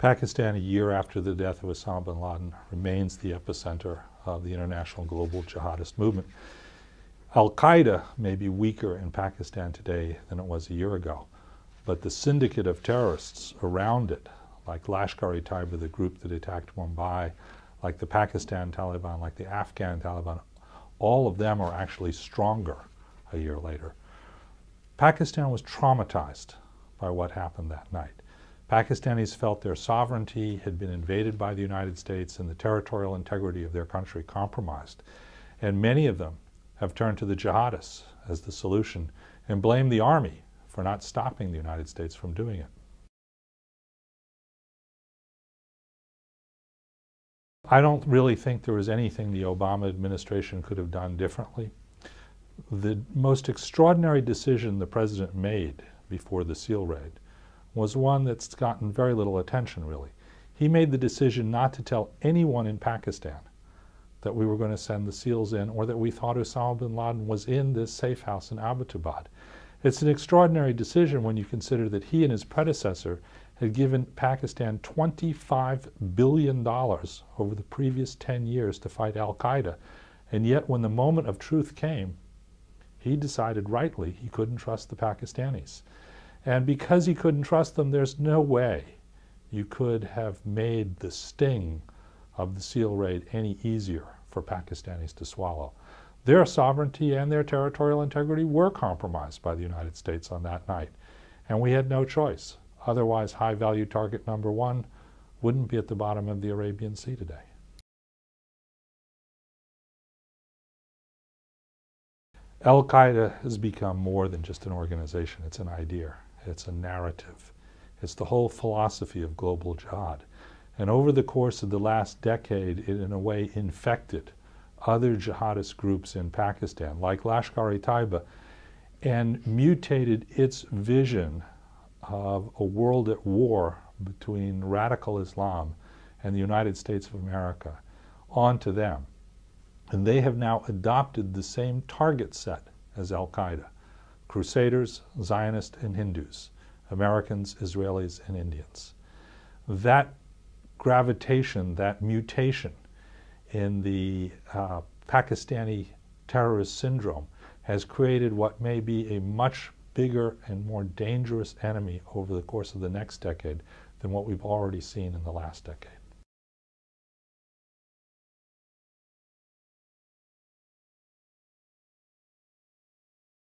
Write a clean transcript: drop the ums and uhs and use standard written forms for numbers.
Pakistan, a year after the death of Osama bin Laden, remains the epicenter of the international global jihadist movement. Al-Qaeda may be weaker in Pakistan today than it was a year ago, but the syndicate of terrorists around it, like Lashkar-e-Taiba, the group that attacked Mumbai, like the Pakistan Taliban, like the Afghan Taliban, all of them are actually stronger a year later. Pakistan was traumatized by what happened that night. Pakistanis felt their sovereignty had been invaded by the United States and the territorial integrity of their country compromised. And many of them have turned to the jihadists as the solution and blamed the army for not stopping the United States from doing it. I don't really think there was anything the Obama administration could have done differently. The most extraordinary decision the president made before the SEAL raid was one that's gotten very little attention, really. He made the decision not to tell anyone in Pakistan that we were going to send the SEALs in or that we thought Osama bin Laden was in this safe house in Abbottabad. It's an extraordinary decision when you consider that he and his predecessor had given Pakistan $25 billion over the previous 10 years to fight al-Qaeda. And yet when the moment of truth came, he decided rightly he couldn't trust the Pakistanis. And because he couldn't trust them, there's no way you could have made the sting of the SEAL raid any easier for Pakistanis to swallow. Their sovereignty and their territorial integrity were compromised by the United States on that night, and we had no choice. Otherwise, high-value target number one wouldn't be at the bottom of the Arabian Sea today. Al-Qaeda has become more than just an organization. It's an idea. It's a narrative. It's the whole philosophy of global jihad. And over the course of the last decade, it in a way infected other jihadist groups in Pakistan, like Lashkar-e-Taiba, and mutated its vision of a world at war between radical Islam and the United States of America onto them. And they have now adopted the same target set as Al-Qaeda: Crusaders, Zionists, and Hindus, Americans, Israelis, and Indians. That gravitation, that mutation in the Pakistani terrorist syndrome has created what may be a much bigger and more dangerous enemy over the course of the next decade than what we've already seen in the last decade.